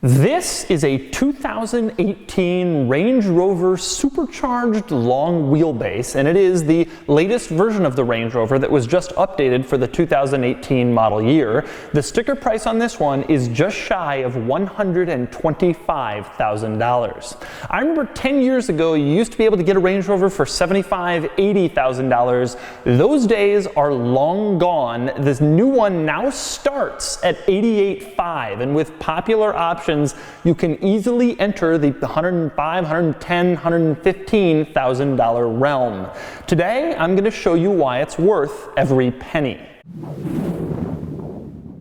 This is a 2018 Range Rover supercharged long wheelbase, and it is the latest version of the Range Rover that was just updated for the 2018 model year. The sticker price on this one is just shy of $125,000. I remember 10 years ago you used to be able to get a Range Rover for $75,000, $80,000. Those days are long gone. This new one now starts at $88,500, and with popular options you can easily enter the $105,000, $110,000, $115,000 realm. Today, I'm going to show you why it's worth every penny.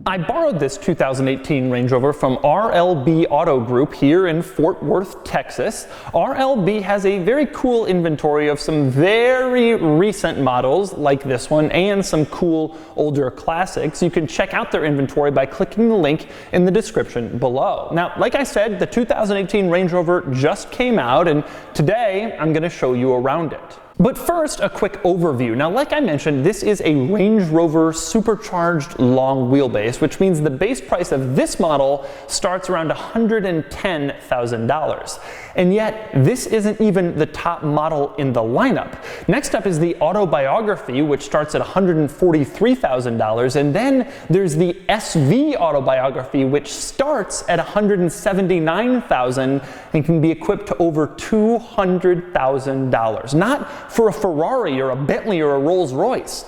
I borrowed this 2018 Range Rover from RLB Auto Group here in Fort Worth, Texas. RLB has a very cool inventory of some very recent models like this one and some cool older classics. You can check out their inventory by clicking the link in the description below. Now, like I said, the 2018 Range Rover just came out, and today I'm going to show you around it. But first, a quick overview. Now, like I mentioned, this is a Range Rover supercharged long wheelbase, which means the base price of this model starts around $110,000. And yet, this isn't even the top model in the lineup. Next up is the Autobiography, which starts at $143,000, and then there's the SV Autobiography, which starts at $179,000 and can be equipped to over $200,000. Not for a Ferrari or a Bentley or a Rolls-Royce,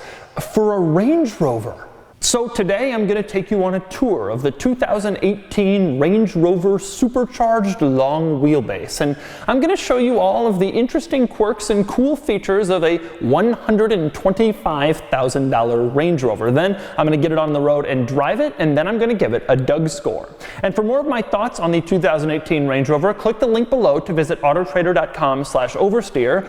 for a Range Rover. So today I'm going to take you on a tour of the 2018 Range Rover supercharged long wheelbase, and I'm going to show you all of the interesting quirks and cool features of a $125,000 Range Rover. Then I'm going to get it on the road and drive it, and then I'm going to give it a Doug score. And for more of my thoughts on the 2018 Range Rover, click the link below to visit autotrader.com/oversteer.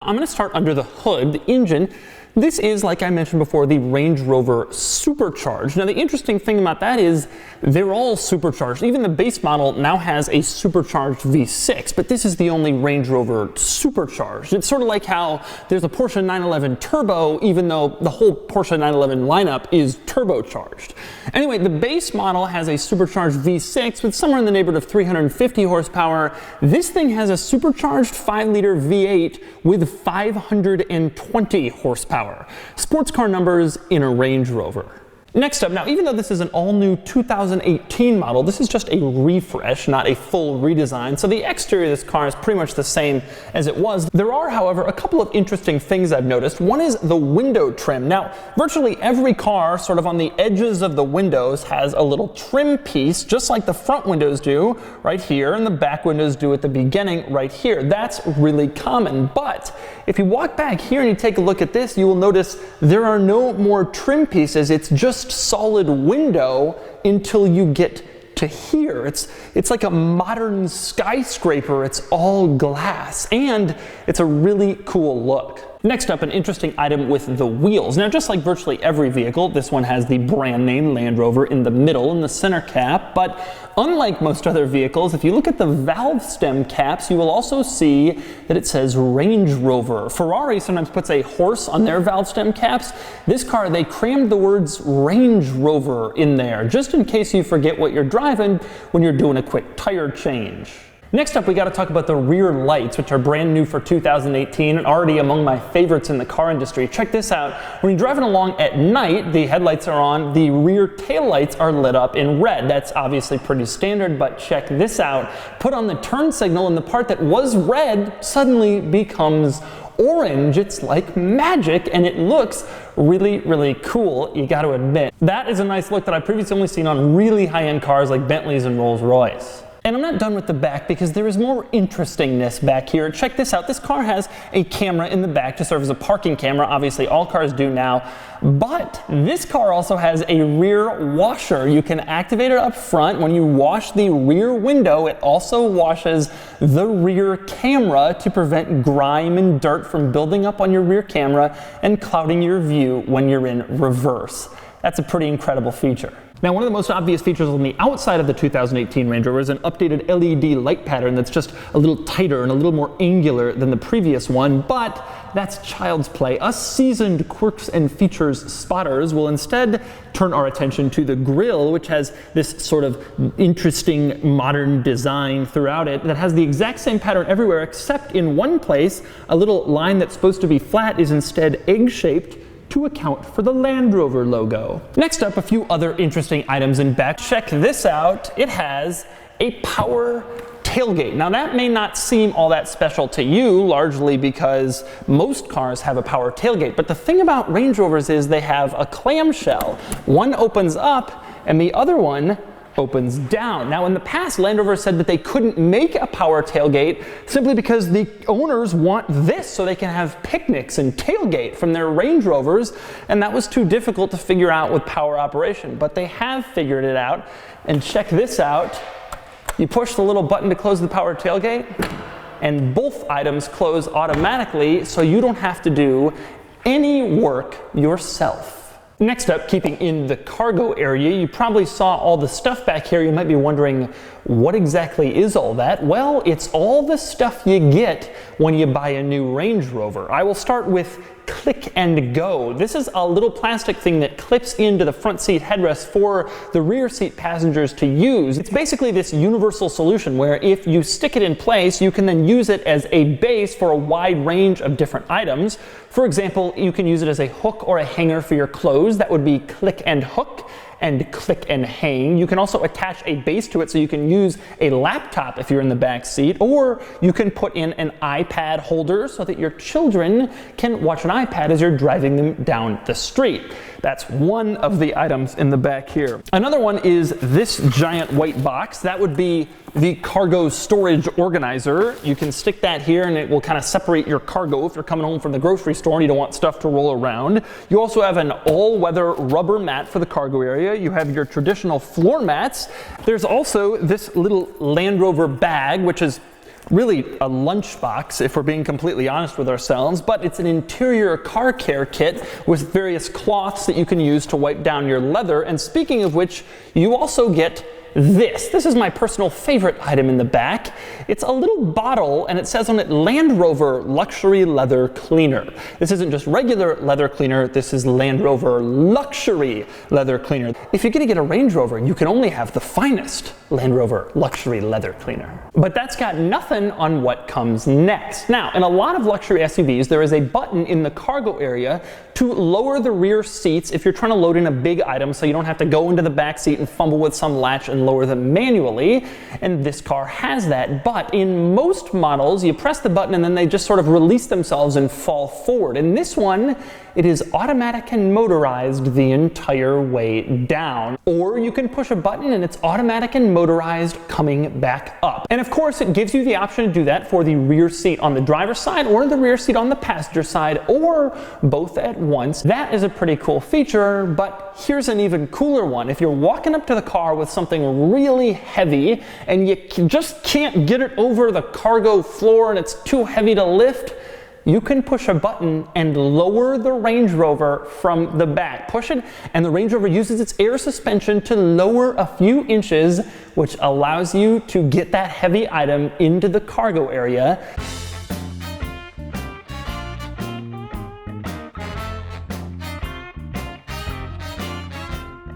I'm going to start under the hood, the engine. This is, like I mentioned before, the Range Rover Supercharged. Now, the interesting thing about that is they're all supercharged. Even the base model now has a supercharged V6, but this is the only Range Rover Supercharged. It's sort of like how there's a Porsche 911 Turbo, even though the whole Porsche 911 lineup is turbocharged. Anyway, the base model has a supercharged V6 with somewhere in the neighborhood of 350 horsepower. This thing has a supercharged 5-liter V8 with 520 horsepower. Sports car numbers in a Range Rover. Next up, now even though this is an all-new 2018 model, this is just a refresh, not a full redesign, so the exterior of this car is pretty much the same as it was. There are, however, a couple of interesting things I've noticed. One is the window trim. Now, virtually every car, sort of on the edges of the windows, has a little trim piece, just like the front windows do right here, and the back windows do at the beginning right here. That's really common, but if you walk back here and you take a look at this, you will notice there are no more trim pieces. It's just solid window until you get to here. It's like a modern skyscraper. It's all glass, and it's a really cool look. Next up, an interesting item with the wheels. Now, just like virtually every vehicle, this one has the brand name Land Rover in the middle in the center cap, but unlike most other vehicles, if you look at the valve stem caps, you will also see that it says Range Rover. Ferrari sometimes puts a horse on their valve stem caps. This car, they crammed the words Range Rover in there, just in case you forget what you're driving when you're doing a quick tire change. Next up, we got to talk about the rear lights, which are brand new for 2018 and already among my favorites in the car industry. Check this out. When you're driving along at night, the headlights are on, the rear taillights are lit up in red. That's obviously pretty standard, but check this out. Put on the turn signal and the part that was red suddenly becomes orange. It's like magic, and it looks really, really cool, you got to admit. That is a nice look that I've previously only seen on really high-end cars like Bentleys and Rolls-Royce. And I'm not done with the back because there is more interestingness back here. Check this out. This car has a camera in the back to serve as a parking camera. Obviously, all cars do now. But this car also has a rear washer. You can activate it up front. When you wash the rear window, it also washes the rear camera to prevent grime and dirt from building up on your rear camera and clouding your view when you're in reverse. That's a pretty incredible feature. Now, one of the most obvious features on the outside of the 2018 Range Rover is an updated LED light pattern that's just a little tighter and a little more angular than the previous one, but that's child's play. Us seasoned quirks and features spotters will instead turn our attention to the grille, which has this sort of interesting modern design throughout it that has the exact same pattern everywhere, except in one place, a little line that's supposed to be flat is instead egg-shaped to account for the Land Rover logo. Next up, a few other interesting items in back. Check this out. It has a power tailgate. Now that may not seem all that special to you, largely because most cars have a power tailgate, but the thing about Range Rovers is they have a clamshell. One opens up and the other one opens down. Now in the past, Land Rover said that they couldn't make a power tailgate simply because the owners want this so they can have picnics and tailgate from their Range Rovers, and that was too difficult to figure out with power operation. But they have figured it out, and check this out. You push the little button to close the power tailgate, and both items close automatically, so you don't have to do any work yourself. Next up, keeping in the cargo area, you probably saw all the stuff back here. You might be wondering, what exactly is all that? Well, it's all the stuff you get when you buy a new Range Rover. I will start with Click and Go. This is a little plastic thing that clips into the front seat headrest for the rear seat passengers to use. It's basically this universal solution where if you stick it in place, you can then use it as a base for a wide range of different items. For example, you can use it as a hook or a hanger for your clothes. That would be Click and Hook and Click and Hang. You can also attach a base to it so you can use a laptop if you're in the back seat, or you can put in an iPad holder so that your children can watch an iPad as you're driving them down the street. That's one of the items in the back here. Another one is this giant white box. That would be the cargo storage organizer. You can stick that here and it will kind of separate your cargo if you're coming home from the grocery store and you don't want stuff to roll around. You also have an all-weather rubber mat for the cargo area. You have your traditional floor mats. There's also this little Land Rover bag, which is really a lunchbox, if we're being completely honest with ourselves, but it's an interior car care kit with various cloths that you can use to wipe down your leather. And speaking of which, you also get this. This is my personal favorite item in the back. It's a little bottle and it says on it Land Rover Luxury Leather Cleaner. This isn't just regular leather cleaner, this is Land Rover Luxury Leather Cleaner. If you're gonna get a Range Rover, you can only have the finest Land Rover Luxury Leather Cleaner. But that's got nothing on what comes next. Now, in a lot of luxury SUVs, there is a button in the cargo area to lower the rear seats if you're trying to load in a big item so you don't have to go into the back seat and fumble with some latch and lower them manually, and this car has that. But in most models, you press the button and then they just sort of release themselves and fall forward. In this one, it is automatic and motorized the entire way down. Or you can push a button and it's automatic and motorized coming back up. And of course, it gives you the option to do that for the rear seat on the driver's side or the rear seat on the passenger side, or both at once. That is a pretty cool feature, but here's an even cooler one. If you're walking up to the car with something really heavy and you just can't get it over the cargo floor and it's too heavy to lift, you can push a button and lower the Range Rover from the back. Push it, and the Range Rover uses its air suspension to lower a few inches, which allows you to get that heavy item into the cargo area.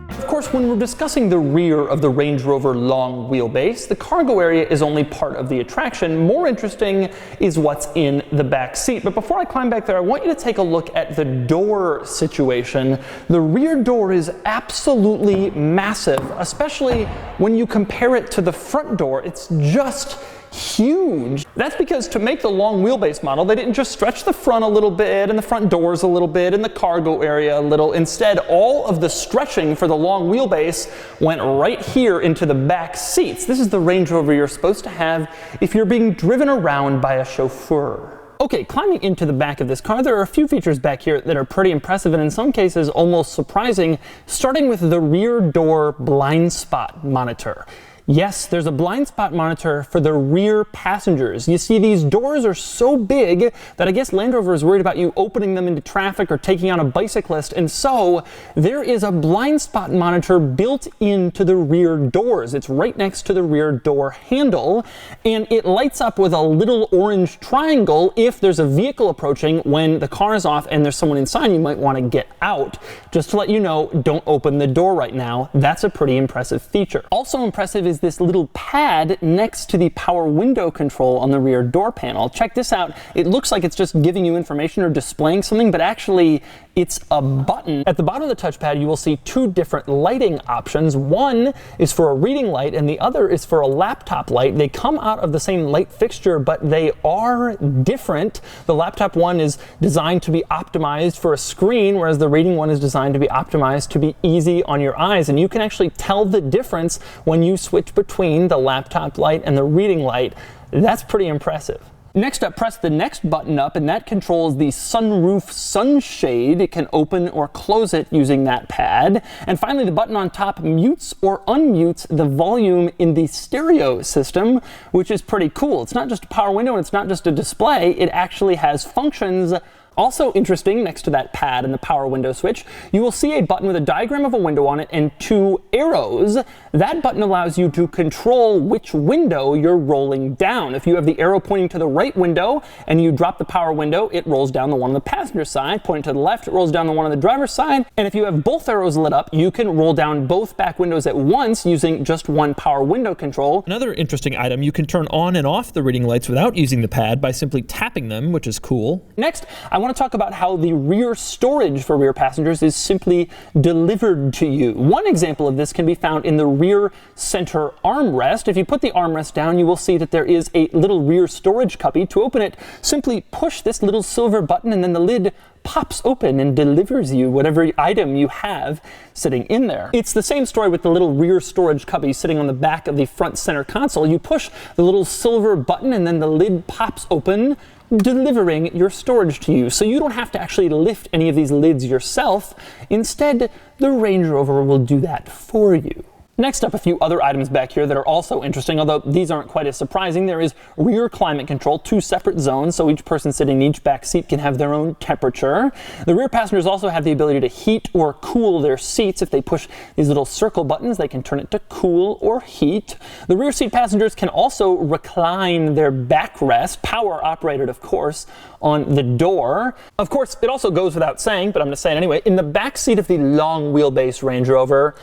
Of course, when we're discussing the rear of the Range Rover long wheelbase, the cargo area is only part of the attraction. More interesting is what's in the back seat. But before I climb back there, I want you to take a look at the door situation. The rear door is absolutely massive, especially when you compare it to the front door. It's just huge. That's because to make the long wheelbase model, they didn't just stretch the front a little bit and the front doors a little bit and the cargo area a little. Instead, all of the stretching for the long wheelbase went right here into the back seats. This is the Range Rover you're supposed to have if you're being driven around by a chauffeur. Okay, climbing into the back of this car, there are a few features back here that are pretty impressive and in some cases almost surprising, starting with the rear door blind spot monitor. Yes, there's a blind spot monitor for the rear passengers. You see, these doors are so big that I guess Land Rover is worried about you opening them into traffic or taking on a bicyclist, and so there is a blind spot monitor built into the rear doors. It's right next to the rear door handle, and it lights up with a little orange triangle if there's a vehicle approaching. When the car is off and there's someone inside, you might want to get out. Just to let you know, don't open the door right now. That's a pretty impressive feature. Also impressive is this little pad next to the power window control on the rear door panel. Check this out. It looks like it's just giving you information or displaying something, but actually it's a button. At the bottom of the touchpad, you will see two different lighting options. One is for a reading light and the other is for a laptop light. They come out of the same light fixture, but they are different. The laptop one is designed to be optimized for a screen, whereas the reading one is designed to be optimized to be easy on your eyes. And you can actually tell the difference when you switch between the laptop light and the reading light. That's pretty impressive. Next up, press the next button up, and that controls the sunroof sunshade. It can open or close it using that pad. And finally, the button on top mutes or unmutes the volume in the stereo system, which is pretty cool. It's not just a power window and it's not just a display. It actually has functions. Also interesting, next to that pad and the power window switch, you will see a button with a diagram of a window on it and two arrows. That button allows you to control which window you're rolling down. If you have the arrow pointing to the right window and you drop the power window, it rolls down the one on the passenger side. Pointing to the left, it rolls down the one on the driver's side. And if you have both arrows lit up, you can roll down both back windows at once using just one power window control. Another interesting item, you can turn on and off the reading lights without using the pad by simply tapping them, which is cool. Next, I want to talk about how the rear storage for rear passengers is simply delivered to you. One example of this can be found in the rear center armrest. If you put the armrest down, you will see that there is a little rear storage cubby. To open it, simply push this little silver button and then the lid pops open and delivers you whatever item you have sitting in there. It's the same story with the little rear storage cubby sitting on the back of the front center console. You push the little silver button and then the lid pops open, delivering your storage to you. So you don't have to actually lift any of these lids yourself. Instead, the Range Rover will do that for you. Next up, a few other items back here that are also interesting, although these aren't quite as surprising. There is rear climate control, two separate zones, so each person sitting in each back seat can have their own temperature. The rear passengers also have the ability to heat or cool their seats. If they push these little circle buttons, they can turn it to cool or heat. The rear seat passengers can also recline their backrest, power operated of course, on the door. Of course, it also goes without saying, but I'm going to say it anyway, in the back seat of the long wheelbase Range Rover,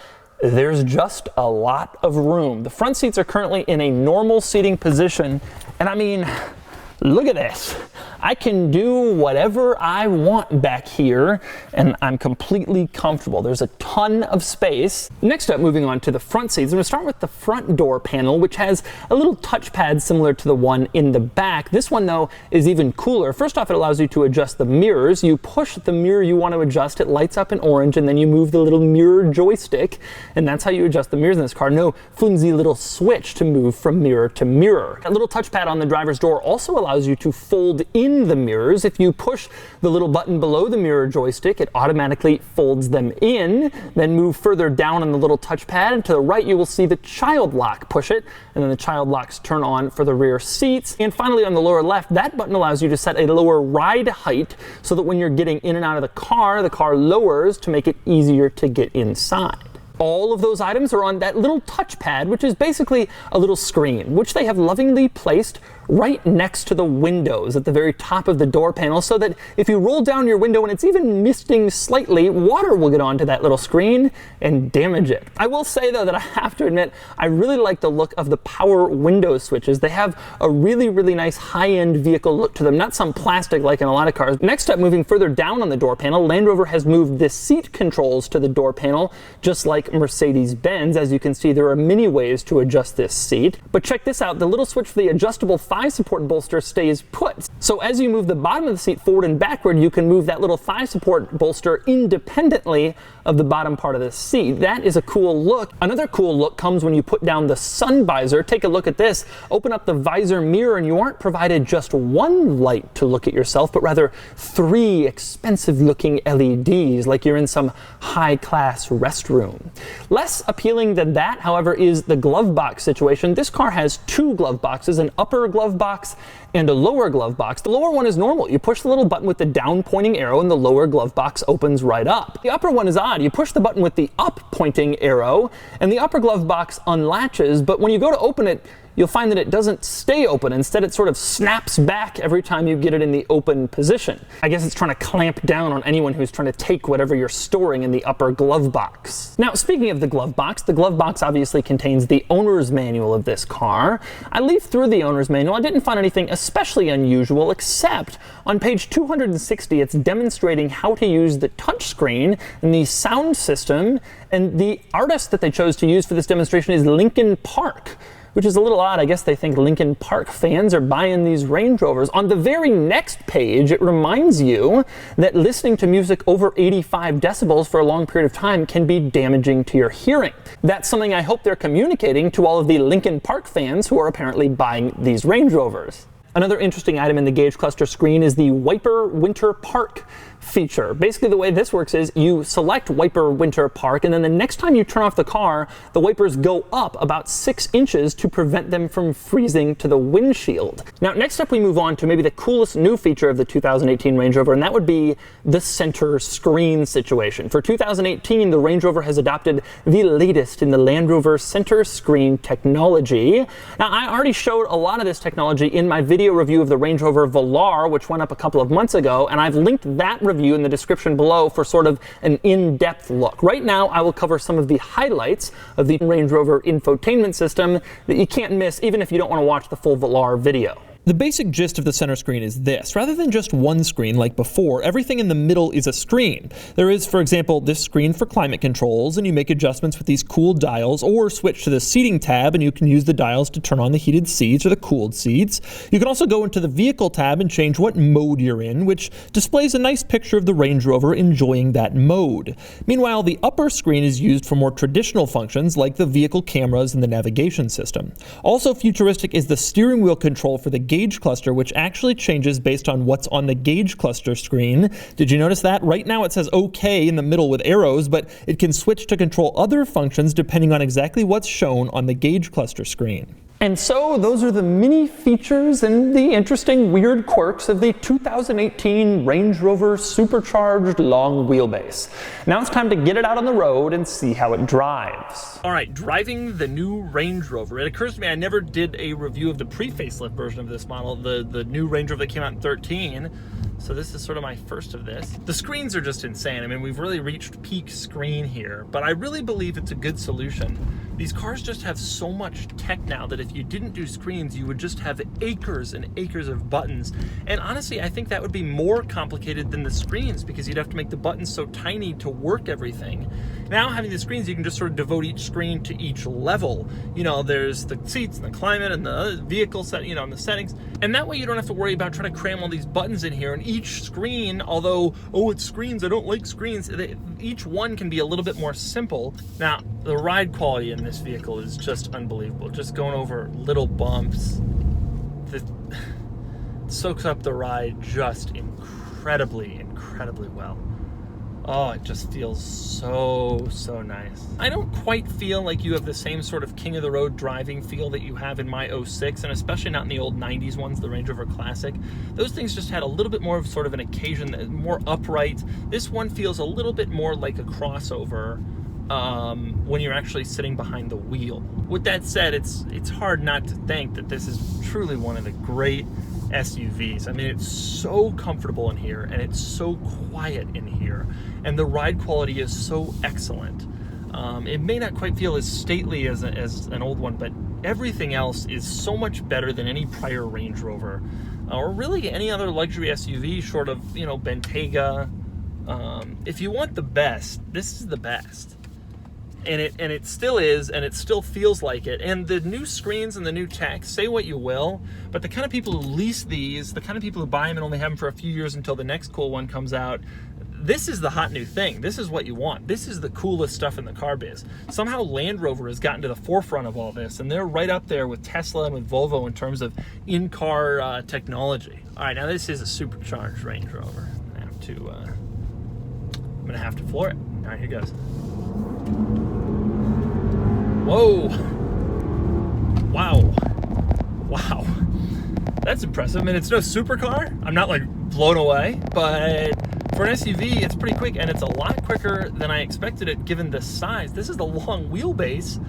there's just a lot of room. The front seats are currently in a normal seating position, and I mean, look at this. I can do whatever I want back here, and I'm completely comfortable. There's a ton of space. Next up, moving on to the front seats, I'm going to start with the front door panel, which has a little touchpad similar to the one in the back. This one, though, is even cooler. First off, it allows you to adjust the mirrors. You push the mirror you want to adjust, it lights up in orange, and then you move the little mirror joystick, and that's how you adjust the mirrors in this car. No flimsy little switch to move from mirror to mirror. A little touchpad on the driver's door also allows you to fold in the mirrors. If you push the little button below the mirror joystick, it automatically folds them in. Then move further down on the little touchpad, and to the right you will see the child lock. Push it, and then the child locks turn on for the rear seats. And finally, on the lower left, that button allows you to set a lower ride height so that when you're getting in and out of the car lowers to make it easier to get inside. All of those items are on that little touchpad, which is basically a little screen, which they have lovingly placed right next to the windows at the very top of the door panel, so that if you roll down your window and it's even misting slightly, water will get onto that little screen and damage it. I will say, though, that I have to admit, I really like the look of the power window switches. They have a really, really nice high-end vehicle look to them, not some plastic like in a lot of cars. Next up, moving further down on the door panel, Land Rover has moved the seat controls to the door panel, just like Mercedes-Benz. As you can see, there are many ways to adjust this seat. But check this out, the little switch for the adjustable 5 thigh support bolster stays put. So as you move the bottom of the seat forward and backward, you can move that little thigh support bolster independently of the bottom part of the seat. That is a cool look. Another cool look comes when you put down the sun visor. Take a look at this. Open up the visor mirror and you aren't provided just one light to look at yourself, but rather 3 expensive looking LEDs like you're in some high-class restroom. Less appealing than that, however, is the glove box situation. This car has 2 glove boxes, an upper glove box and a lower glove box. The lower one is normal. You push the little button with the down pointing arrow and the lower glove box opens right up. The upper one is odd. You push the button with the up pointing arrow and the upper glove box unlatches, but when you go to open it, you'll find that it doesn't stay open. Instead, it sort of snaps back every time you get it in the open position. I guess it's trying to clamp down on anyone who's trying to take whatever you're storing in the upper glove box. Now, speaking of the glove box obviously contains the owner's manual of this car. I leafed through the owner's manual. I didn't find anything especially unusual, except on page 260, it's demonstrating how to use the touchscreen and the sound system, and the artist that they chose to use for this demonstration is Linkin Park, which is a little odd. I guess they think Linkin Park fans are buying these Range Rovers. On the very next page, it reminds you that listening to music over 85 decibels for a long period of time can be damaging to your hearing. That's something I hope they're communicating to all of the Linkin Park fans who are apparently buying these Range Rovers. Another interesting item in the gauge cluster screen is the Wiper Winter Park feature. Basically, the way this works is you select Wiper Winter Park, and then the next time you turn off the car, the wipers go up about 6 inches to prevent them from freezing to the windshield. Now, next up we move on to maybe the coolest new feature of the 2018 Range Rover, and that would be the center screen situation. For 2018, the Range Rover has adopted the latest in the Land Rover center screen technology. Now, I already showed a lot of this technology in my video review of the Range Rover Velar, which went up a couple of months ago, and I've linked that review in the description below for sort of an in-depth look. Right now, I will cover some of the highlights of the Range Rover infotainment system that you can't miss even if you don't want to watch the full Velar video. The basic gist of the center screen is this. Rather than just one screen like before, everything in the middle is a screen. There is, for example, this screen for climate controls, and you make adjustments with these cool dials, or switch to the seating tab and you can use the dials to turn on the heated seats or the cooled seats. You can also go into the vehicle tab and change what mode you're in, which displays a nice picture of the Range Rover enjoying that mode. Meanwhile, the upper screen is used for more traditional functions like the vehicle cameras and the navigation system. Also futuristic is the steering wheel control for the gauge cluster, which actually changes based on what's on the gauge cluster screen. Did you notice that? Right now it says OK in the middle with arrows, but it can switch to control other functions depending on exactly what's shown on the gauge cluster screen. And so those are the many features and the interesting weird quirks of the 2018 Range Rover supercharged long wheelbase. Now it's time to get it out on the road and see how it drives. All right, driving the new Range Rover. It occurs to me I never did a review of the pre-facelift version of this model, the new Range Rover that came out in 13. So this is sort of my first of this. The screens are just insane. I mean, we've really reached peak screen here, but I really believe it's a good solution. These cars just have so much tech now that if you didn't do screens, you would just have acres and acres of buttons. And honestly, I think that would be more complicated than the screens because you'd have to make the buttons so tiny to work everything. Now having the screens, you can just sort of devote each screen to each level. You know, there's the seats and the climate and the vehicle set, you know, and the settings. And that way you don't have to worry about trying to cram all these buttons in here. And each screen, although, oh, it's screens, I don't like screens, each one can be a little bit more simple. Now, the ride quality in this vehicle is just unbelievable. Just going over little bumps, it soaks up the ride just incredibly well. Oh, it just feels so nice. I don't quite feel like you have the same sort of king of the road driving feel that you have in my 06, and especially not in the old 90s ones, the Range Rover Classic. Those things just had a little bit more of sort of an occasion, more upright. This one feels a little bit more like a crossover when you're actually sitting behind the wheel. With that said, it's hard not to think that this is truly one of the great SUVs. I mean, it's so comfortable in here and it's so quiet in here, and the ride quality is so excellent. It may not quite feel as stately as an old one, but everything else is so much better than any prior Range Rover, or really any other luxury SUV short of, you know, Bentayga. If you want the best, this is the best. And it still is, and it still feels like it. And the new screens and the new tech, say what you will, but the kind of people who lease these, the kind of people who buy them and only have them for a few years until the next cool one comes out, this is the hot new thing. This is what you want. This is the coolest stuff in the car biz. Somehow Land Rover has gotten to the forefront of all this, and they're right up there with Tesla and with Volvo in terms of in-car technology. All right, now this is a supercharged Range Rover. I'm gonna have to floor it. All right, here goes. Whoa. Wow. Wow. That's impressive. I mean, it's no supercar. I'm not like blown away, but for an SUV, it's pretty quick, and it's a lot quicker than I expected it given the size. This is the long wheelbase.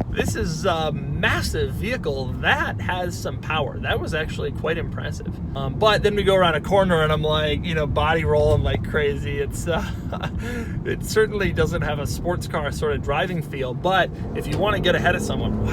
This is a massive vehicle that has some power. That was actually quite impressive. But then we go around a corner and I'm like, you know, body rolling like crazy. It's it certainly doesn't have a sports car sort of driving feel, but if you want to get ahead of someone,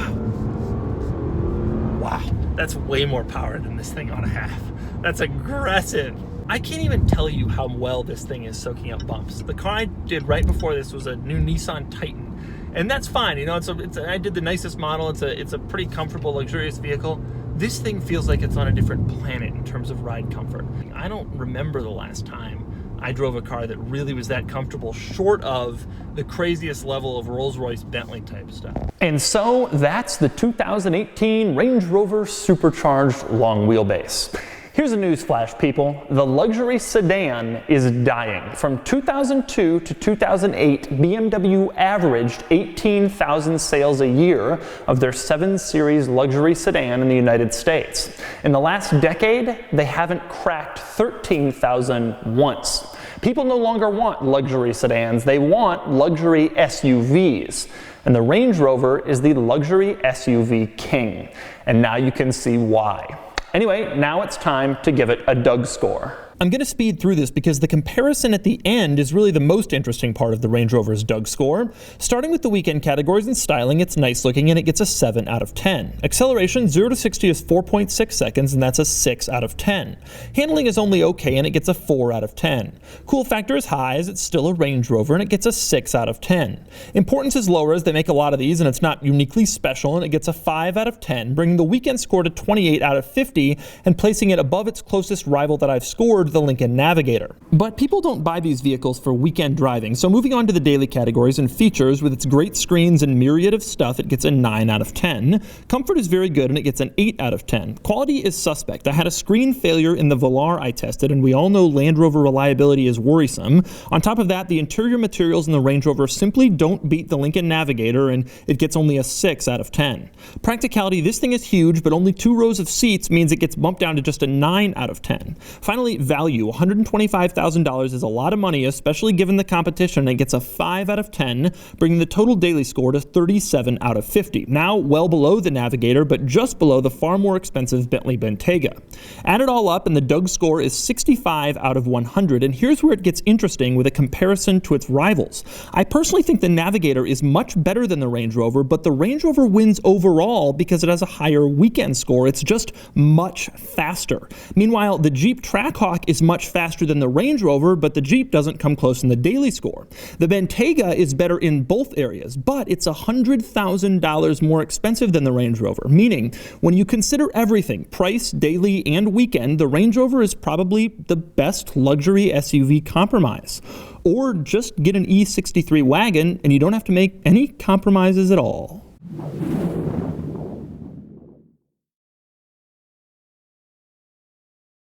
wow, that's way more power than this thing ought to have. That's aggressive. I can't even tell you how well this thing is soaking up bumps. The car I did right before this was a new Nissan Titan. And that's fine, you know. I did the nicest model. It's a pretty comfortable, luxurious vehicle. This thing feels like it's on a different planet in terms of ride comfort. I don't remember the last time I drove a car that really was that comfortable, short of the craziest level of Rolls-Royce Bentley type stuff. And so that's the 2018 Range Rover Supercharged long wheelbase. Here's a news flash, people. The luxury sedan is dying. From 2002 to 2008, BMW averaged 18,000 sales a year of their 7 Series luxury sedan in the United States. In the last decade, they haven't cracked 13,000 once. People no longer want luxury sedans, they want luxury SUVs. And the Range Rover is the luxury SUV king. And now you can see why. Anyway, now it's time to give it a Doug score. I'm going to speed through this because the comparison at the end is really the most interesting part of the Range Rover's Doug score. Starting with the weekend categories and styling, it's nice looking and it gets a 7 out of 10. Acceleration 0 to 60 is 4.6 seconds and that's a 6 out of 10. Handling is only okay and it gets a 4 out of 10. Cool factor is high as it's still a Range Rover and it gets a 6 out of 10. Importance is lower as they make a lot of these and it's not uniquely special and it gets a 5 out of 10, bringing the weekend score to 28 out of 50 and placing it above its closest rival that I've scored, the Lincoln Navigator. But people don't buy these vehicles for weekend driving, so moving on to the daily categories and features, with its great screens and myriad of stuff, it gets a 9 out of 10. Comfort is very good and it gets an 8 out of 10. Quality is suspect. I had a screen failure in the Velar I tested, and we all know Land Rover reliability is worrisome. On top of that, the interior materials in the Range Rover simply don't beat the Lincoln Navigator, and it gets only a 6 out of 10. Practicality, this thing is huge, but only 2 rows of seats means it gets bumped down to just a 9 out of 10. Finally, value. $125,000 is a lot of money, especially given the competition, and it gets a 5 out of 10, bringing the total daily score to 37 out of 50. Now well below the Navigator, but just below the far more expensive Bentley Bentayga. Add it all up, and the Doug score is 65 out of 100, and here's where it gets interesting with a comparison to its rivals. I personally think the Navigator is much better than the Range Rover, but the Range Rover wins overall because it has a higher weekend score. It's just much faster. Meanwhile, the Jeep Trackhawk is much faster than the Range Rover, but the Jeep doesn't come close in the daily score. The Bentayga is better in both areas, but it's $100,000 more expensive than the Range Rover, meaning when you consider everything, price, daily, and weekend, the Range Rover is probably the best luxury SUV compromise. Or just get an E63 wagon and you don't have to make any compromises at all.